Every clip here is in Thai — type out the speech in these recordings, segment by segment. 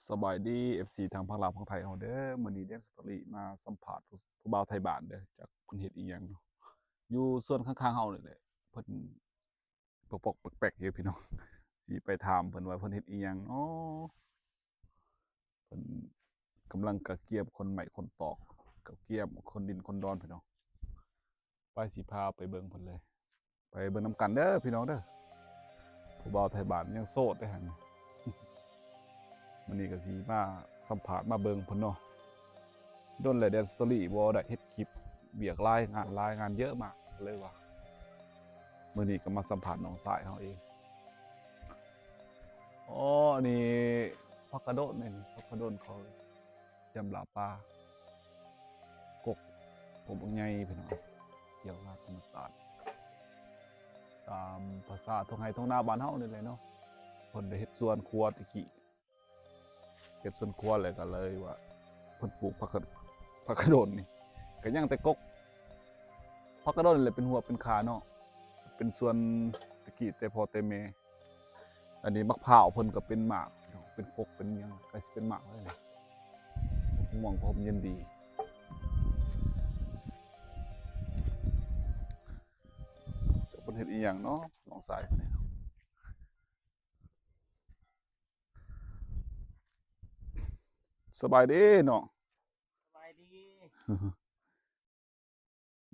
สบายดี FC ทางภาคลาวภาคไทยเฮาเด้อมื้อนี้เดนสตอรี่มาสัมภาษณ์ผู้บ่าวไทยบ้านเด้อจากเพิ่นเฮ็ดอีหยังเนาะอยู่ส่วนข้างๆเฮานี่แหละเพิ่นปอกๆแปลกๆอยู่พี่น้องสิไปถามเพิ่นว่าเพิ่นเฮ็ดอีหยังน้อเพิ่นกำลังกะเกียมคนใหม่คนตอกกะเกียมคนดินคนดอนพี่น้องไปสิพาไปเบิ่งเพิ่นเลยไปเบิ่งนำกันเด้อพี่น้องเด้อผู้บ่าวไทยบ้านยังโสดเด้อหั่นมื้อนี้ก็สิมาสัมภาษณ์มาเบิ่งเพิ่นเนาะ โดนเลยเดนสตอรี่บ่ได้เฮ็ดคลิปเบียกรายงานเยอะมากเลยว่ามื้อนี้ก็มาสัมภาษณ์น้องสายเฮาเองอ๋อนี่ผักกระโดดนี่ผักกระโดดเขายำลาปลากกผมใหญ่พี่น้องเกี่ยวกับธรรมศาสตร์ตามภาษาท้องไร่ท้องนาบ้านเฮานี่แหละเนาะเพิ่นได้เฮ็ดสวนครัวตะกี้เฮ็ดสวนครัวเลยก็เลยว่าเพิ่นปลูกผักกระโดดนี่ก็ยังแต่กก ผักกระโดดนี่แหละเป็นหัวเป็นขาเนาะเป็นส่วนตะกี้แต่พอแต่แม่อันนี้มักพร้าวเพิ่นก็เป็นหมากเป็นกกเป็นหยังก็สิเป็นหมากเลยม่วงก็เย็นดีจะเพิ่นเฮ็ดอีหยังเนาะน้องสายคนนี้สบายดีเนาะ สบายดี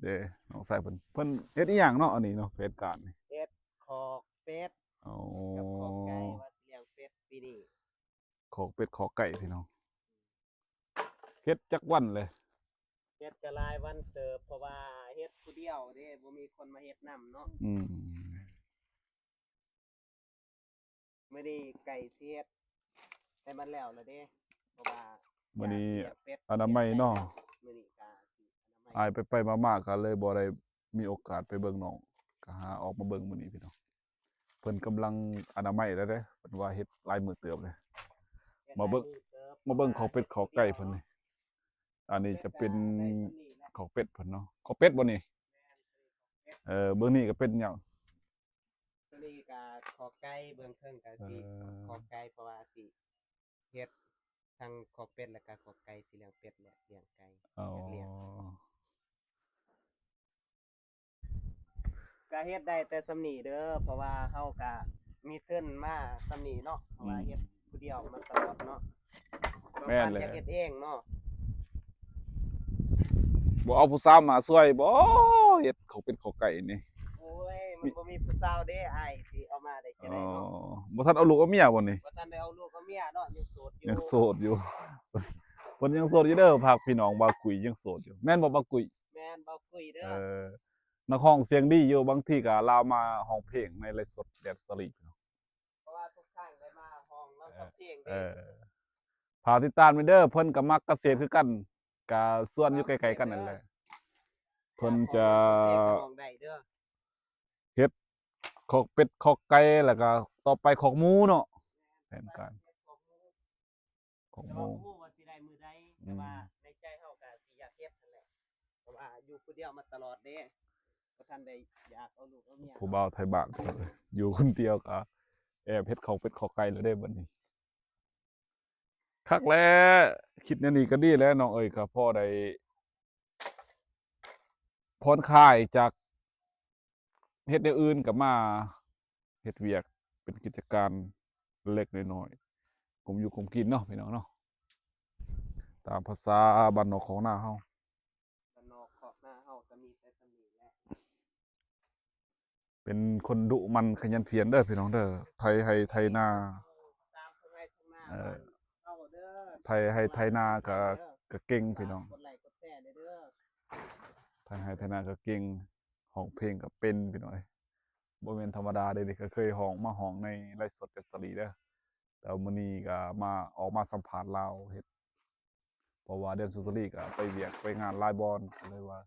เด้น้องสายเพิ่นเฮ็ดอีหยังเนาะอันนี้เนาะเหตุการณ์นี่เป็ดขอกเป็ดอ๋อกับขอกไก่ว่าสิเลี้ยงเป็ดปีนี้ขอกเป็ดขอกไก่พี่น้องเฮ็ดจักวันเลยเฮ็ดก็หลายวันเติบเพราะว่าเฮ็ดผู้เดียวเด้บ่มีคนมาเฮ็ดนำเนาะอืมมื้อนี้ไก่สิเฮ็ดให้มันแล้วเด้เพราะว่ามื้อนี้อยากเลี้ยงเป็ดอนามัยเนาะ มื้อนี้ก็สิอนามัยอายไปมาๆก็เลยบ่ได้มีโอกาสไปเบิ่งน้องก็หาออกมาเบิ่งมื้อนี้พี่น้องเพิ่นกำลังอนามัยแล้วเด้เพิ่นว่าเฮ็ดหลายมื้อเติบเลยฮ็ดมาเบิ่งหลยมื้อติบมาเบิ่งข้าวเป็ดข้าวไก่เพิ่นนี่อันนี้จะเป็นได้ส่ำนี้แหละข้าวเป็ดเพิ่นเนาะข้าวเป็ดบ่นี่เป็ดเบิ่งนี่ก็เป็นหยังมื้อนี้ก็ขอกไก่เบื้องเทิงก็เอ่สิขออกไก่เพราะว่าสิเฮ็ดทั้งขอกเป็ดแล้วก็ขอกไก่สิเลี้ยงเป็ดและเลี้ยงไก่อ๋ออยากเลี้ยง ก็เฮ็ดได้แต่สำนีเด้อเพราะว่าเฮาก็มีทุนมาสำนีเนาะเพราะว่าเฮ็ดผู้เดียวมาตลอดเนาะแม่นบางเลยวันอยากเฮ็ดเองเนาะบ่เอาผู้สาวมาช่วยบ่เฮ็ดข้าวเป็ดข้าวไก่นี่โอ้ยมันบ่มีผู้สาวเด้อ้ายสิเอามาได้จังอ๋อได๋เนาะบ่ทันเอาลูกเอาเมียบ่นี่บ่ทันได้เอาลูกเอาเมียเนาะยังโสดอยู่ยังโสดอยู่เพิ่นยังโสดอยู่เด้อภาคพี่น้องบาวกุยยังโสดอยู่แม่นบ่บาวกุย แม่นบ่คุยเด้เอออนักร้องเสียงดีอยู่บางทีก็ลาวมาร้องเพลงในไลฟ์สดแดนสตอรี่เนาะเพราะว่าทุกครั้งได้มาห้องเราก็เพลงเอเด้อฝากติดตามไว้เด้อเพิ่นก็มักเกษตรคือกันก็ส่วนอยู่ใกล้ๆกันนั่นแหละเพิ่นจะห้องได้เด้อเฮ็ดคอกเป็ดคอกไก่แล้วก็ต่อไปคอกหมูเนาะแผนการคอกหแต่มูว่าบ่ฮู้ว่าสิได้มื้อใดแต่ว่าในใจเฮาก็สิอยากเฮ็ดนั่นแหละเพราะว่าอยู่ผู้เดียวมาตลอดเด้บ่ทันได้อยากเอาลูกเอาเมีย ผู้บ่าวไทยบ้านอยู่คนเดียวก็แอบเฮ็ดคอกเป็ดคอกไก่แล้วเด้บัดนี้คักแลคิดแนวนี้ก็ดีแล้วน้องเอ้ยก็พอได้ผ่อนคลายจากเฮ็ดแนวอื่นก็มาเฮ็ดเวียกเป็นกิจการเล็กน้อยๆกลุ่มอยู่กลุ่มกินเนาะพี่น้องเนาะตามภาษาบ้านนอกของนาเฮาบ้านนอกขอกหน้าเฮาก็มีแต่สำนีแหละเป็นคนดุมันขยันเพียรเด้อพี่น้องเด้อไทยให้ไทยนาตามทุ่งไร่ทุ่งนาเอ่อบ้านเฮาเด้อไทยให้ไทยนาก็เก่งพี่น้องกดไลค์กดแชร์เด้อไทยให้ไทยนาก็เก่งร้องเพลงก็เป็นพี่น้องเอ้ยบ่แม่นธรรมดาเด้นี่ก็เคยร้องมาร้องในไลฟ์สดกับสลีเด้อแต่มื้อนี้ก็มาออกมาสัมภาษณ์ลาวเฮ็ดเพราะว่าเดือนสุตรีก็ไปเวียกไปงานหลายบอนก็เลยว่า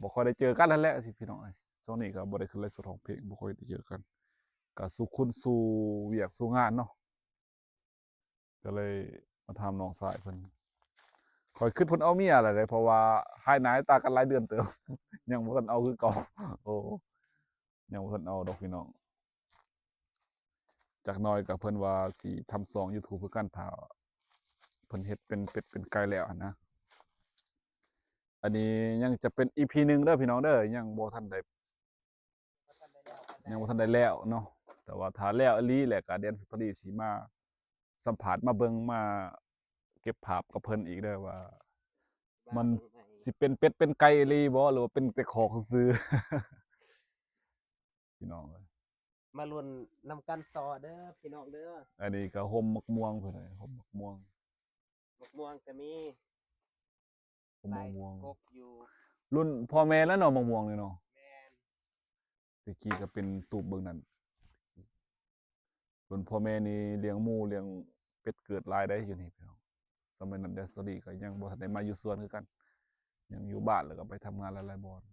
บ่ค่อยได้เจอกันนั่นแหละสิพี่น้องเอ้ยช่วงนี้ก็บ่ได้ขึ้นไลฟ์สดร้องเพลงบ่ค่อยได้เจอกันก็สู่คุณสู่เวียกสู่งานเนาะก็เลยมาถามน้องชายเพิ่นข้อยคิดเพิ่นเอาเมียแล้วเด้เพราะว่าหายหน้าตากันหลายเดือนเติบยังบ่ทันเอาคือเก่าโอ้ยังบ่ทันเอาดอกพี่น้องจ จากน้อยก็เพิ่นว่าสิทำ2 YouTube คือกันถ้าเพิ่นเฮ็ดเป็นเป็ดเป็นไก่แล้วอะนะอันนี้ยังจะเป็น EP 1เด้อพี่น้องเด้อยังบ่ทันได้ บ่ทันได้แล้วปานใด ยังบ่ทันได้แล้วเนาะแต่ว่าถ้าแล้วอีหลีแหละก็แดนสตอรี่สิมาสัมภาษณ์มาเบิ่งมาเก็บภาพกับเพิ่นอีกเด้อว่า มันสิเป็นเป็ดเป็นไก่อีหลีบ่หรือว่าเป็นแต่ของซื่อๆ พี่น้องเอ้ย มาลุ้นนำกันต่อเด้อพี่น้องเด้อ อันนี้ก็ห่มมักม่วงเพิ่นเอ้ยห่มมักม่วง มะม่วงก็มี ห่ม ห มั ลาก ย ม่วง กกอยู่ รุ่นพ่อแม่แล้วเนาะมักม่วงนี่เนาะ แม่น ตะกี้ก็เป็นตูบเบิ่งนั่นรุ่นพ่อแม่นี่เลี้ยงหมูเลี้ยงเป็ดเกิดหลายได้อยู่นี่พี่น้องสมัยนั้นแดนสตอรี่ก็ยังบ่ทันได้มาอยู่สวนคือกันยังอยู่บ้านแล้วก็ไปทำงานหลายๆบ่อน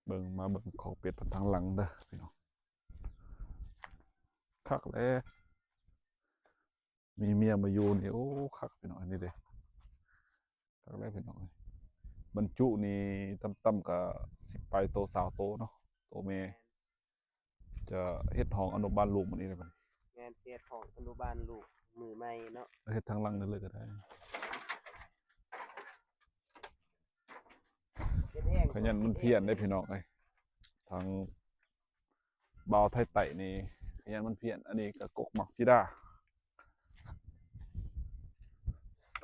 เบิ่งมาเบิ่งของเป็ดทางหลังเด้อพี่น้องคักแลมีเมียมาอยู่นี่โอ้คักพี่น้องอันนี้เด้คักแลพี่น้องเอ้ยบรรจุนี่ต่ำๆก็10ปลายโต20โตเนาะโตแม่ แม่น จะเฮ็ดห้องอนุบาลลูกมันนี่ได้บัดนี้ แม่นเสียของอนุบาลลูกมือใหม่เนาะ เฮ็ดทางหลังนั่นเลยก็ได้ เฮ็ดเอง ขยันมันเพี้ยนได้พี่น้องเอ้ยทางบ่าวไทยไต่นี่ขยันมันเพี้ยนอันนี้ก็กกมักซิดา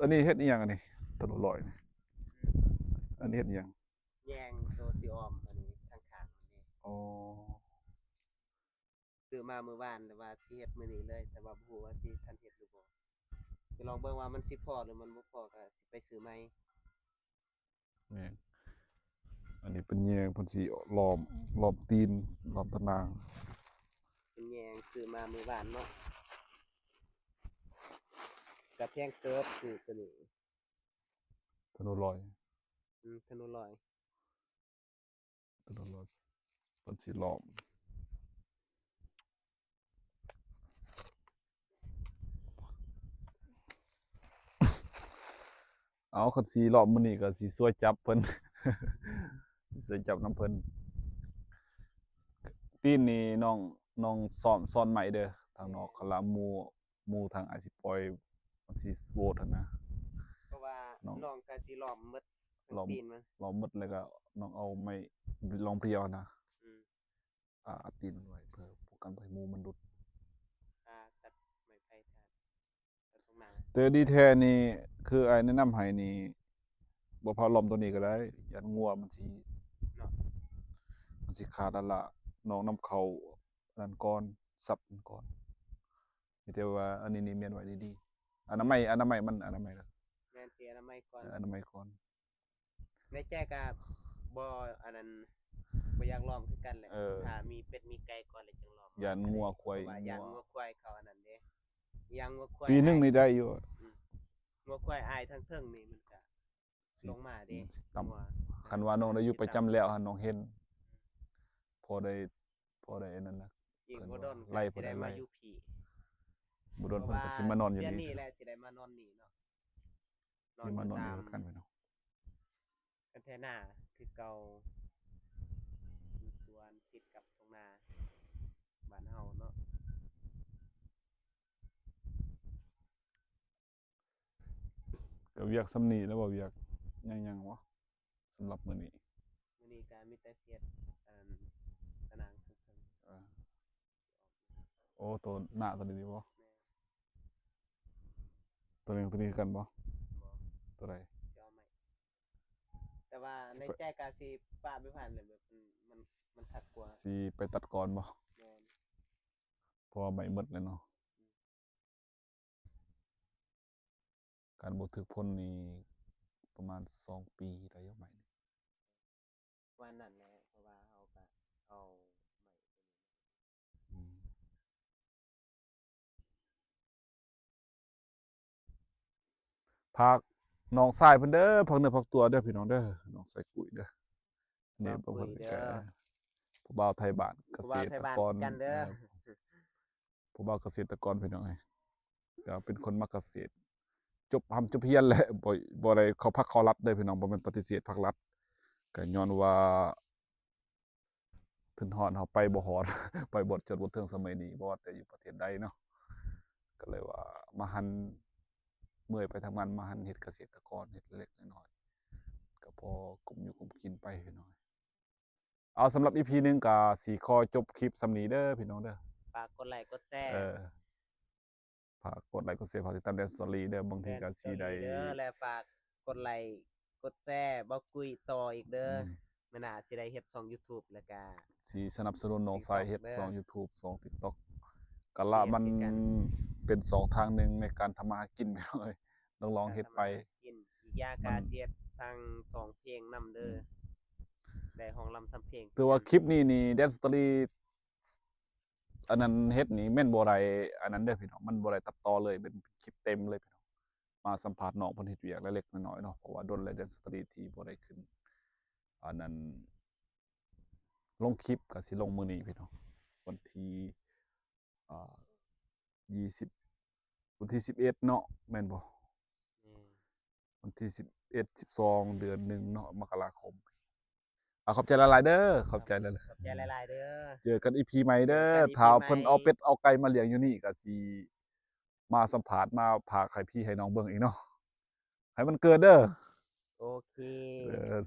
อันนี้เฮ็ดอีหยังอันนี้ตะลุลอยนี่อันนี้เฮ็ดอีหยัง แยงตัวสิออมอันนี้ข้างๆมันนี่ อ๋อ ซื้อมามื้อวานแต่ว่าสิเฮ็ดมื้อนี้เลย แต่ว่าบ่ฮู้ว่าสิทันเฮ็ดหรือบ่สิลองเบิ่งว่ามันสิพอหรือมันบ่พอก็สิไปซื้อใหม่ แม่นอันนี้เป็นแยงเพิ่นสิล้อมตีนล้อมตะนาง เป็นแยงซื้อมามื้อวานเนาะกระแพงเติบซื้อตัวนี้ ตะลุลอย ธนูลอย ตะลุลอยเพิ่นสิล้อมเอาคันสิล้อมมื้อนี้ก็สิช่วยจับเพิ่น สิช่วยจับนำเพิ่น ตีนนี่น้องซ้อนใหม่เด้อทางนอกคละหมู่ทางอาจสิปล่อยมันสิโหวตหั่นนะ เพราะว่า น้อง น้องก็สิล้อมหมดทั้ง ล้อม ตีนมัน ล้อมหมดแล้วก็น้องเอาไม้รองเพรียวนะ อืม อัดตีนมันไว้เพื่อป้องกันบ่ให้หมู่มันหลุด ตัดไม้ไผ่ตัดตรงหน้า แต่ดีแท้นี่คืออ้ายแนะนำให้นี่บ่พาล้อมตัวนี้ก็ได้ยันงัวมันสิ เนาะ มันสิขาดแล้วล่ะน้องนำเข้าอันนั้นก่อนสับมันก่อนมีแต่ว่าอันนี้นี่เมียนไว้ดีๆอนามัยมันอนามัยเด้อ แม่นสิอนามัยก่อน อนามัยก่อน ในใจก็บ่อันนั้นบ่อยากล้อมคือกันแหละถ้ามีเป็ดมีไก่ก่อนแล้วจึงล้อม ยันงัวควาย เพราะว่ายันงัวควายเขาอันนั้นเด้ยังงัวควาย ปีหนึงนี่ได้อยู่ งัวควายอายทั้งเทิงนี่มันก็ สิ ลงมาเด้ สิต่ำ งัว คันว่าน้องได้อยู่ประจำแล้วหันน้องเห็นพอได้อันนั้นนะ อีกบ่โดน ไล่ ก็สิได้ ไล่ มาอยู่พี่ บ่โดนเพิ่นก็สิมานอนอยู่ เดือน นี่ นี้แหละสิได้มานอนนี่เนาะ สิมานอนอยู่กันไปเนาะ กันแท้หน้าคือเก่าอยู่สวนติดกับทุ่งนาบ้านเฮาเนาะ ก็เวียกสำนี้แล้วบ่เวียกยังวะสำหรับมื้อนี้ มื้อนี้ก็มีแต่เฮ็ดตะนางเทิง เออโอ้ตัวหน้าตัวนี้บ่ ๆแม่ ตัวนี้คือกันบ่ บ่ ตัวใด สิเอาใหม่แต่ว่าในใจก็สิปะไปผ่านเลยแบบมันคักกว่า สิไปตัดก่อนบ่ แม่น เพราะว่าใบหมดแล้วเนาะการบ่ถึกพ้นนี่ประมาณ2 ปีได้อยู่ใหม่นี่ วันนั้นแหละเพราะว่าเฮาก็เอาใหม่ตัวนี้ อืมภาคน้องชายเพิ่นเด้อพักเนื้อพักตัวเด้อพี่น้องเด้อน้องใส่ปุ๋ยเด้อนี่บ่เพิ่นก็ผู้บ่าวไทยบ้านเก ผู้ ษ บ่าวไท ต ย ร บ้าน กร กันเด้อ ผู้บ่าวเกษตรกรพี่น้องเอ้ยก็เป็นคนมักเกษตร จบจบเรียนแหละบ่ได้เข้าภาคเข้ารัฐเด้อพี่น้องบ่แม่นปฏิเสธภาครัฐก็ย้อนว่า ถึงฮอดเฮาไปบ่ฮอด ไปบ่จดบ่ถึงสมัยนี้บ่ว่าแต่อยู่ประเทศใดเนาะก็เลยว่ามาหันเมื่อยไปทำงานมาหันเฮ็ดเกษตรกรเฮ็ดเล็กๆน้อยๆก็พอกลุ่มอยู่กลุ่มกินไปพี่น้องเอาสำหรับ EP หนึงก็สิขอจบคลิปส่ำนี้เด้อพี่น้องเด้อ ฝากกดไลค์กดแชร์ เออฝากกดไลค์กดแชร์ฝากติดตาม Dance Story เด้อบางทีก็สิได้ เด้อและฝากกดไลค์กดแชร์บ่คุยต่ออีกเด้อมื้อหน้าสิได้เฮ็ดช่อง YouTube แล้วก็ สิสนับสนุนน้องสายเฮ็ด TikTok สอง เด้อ YouTube สอง TikTok ก็ละมัน เฮ็ดด้วยกัน เป็นสองทางหนึ่งในการทำมาหากินไปเลยต้องลองเฮ็ดไป กินอีกอย่างก็เสียดทางสองเพลงนำเด้อได้ห้องลำซ้ำเพลง แต่ว่าคลิปนี้นี่ Dance Story อันนั้นเฮ็ดนี่แม่นบ่ได้อันนั้นเด้อพี่น้องมันบ่ได้ตัดต่อเลยเป็นคลิปเต็มเลยพี่น้องมาสัมภาษณ์น้องเพิ่นเฮ็ดเวียกเล็กๆน้อยๆเนาะเพราะว่าโดนแล้ว Dance Story ที่บ่ได้ขึ้นอันนั้นลงคลิปก็สิลงมื้อนี้พี่น้องวันที่อ่า20วันที่11เนาะแม่นบ่ วันที่11 12 เดือนหนึ่งเนาะมกราคมขอบใจหลายๆเด้อขอบใจหลาย ขอบใจหลายๆเด้อ ๆเจอกัน EP ใหม่เด้อ เจอกัน EP ถ้าเพิ่น ใหม่ เอาเป็ดเอาไก่มาเลี้ยงอยู่นี่ก็สิมาสัมภาษณ์มาพากให้พี่ให้น้องเบิ่งอีกเนาะให้มันเกิดเด้อ โอเค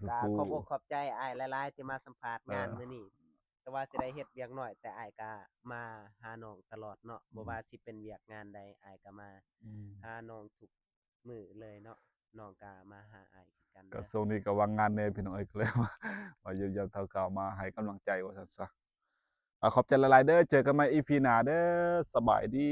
สู้ ก็ ๆ ขอบอกขอบใจอ้ายหลายๆที่มาสัมภาษณ์งาน เออ มื้อนี้แต่ว่าสิได้เฮ็ดเวียกน้อยแต่อ้ายก็มาหาน้องตลอดเนาะบ่ว่าสิเป็นเวียกงานใดอ้ายก็มาหาน้องทุกมื้อเลยเนาะน้องก็มาหาอ้ายคือกัน ก็ เด้อ ช่วงนี้ก็วางงานแน่พี่น้องเอ้ยก็เลยมาเยี่ยมยามเท่าเก่ามาให้กำลังใจว่าซั่นซะขอบใจหลายๆเด้อเจอกันใหม่ EP หน้าเด้อสบายดี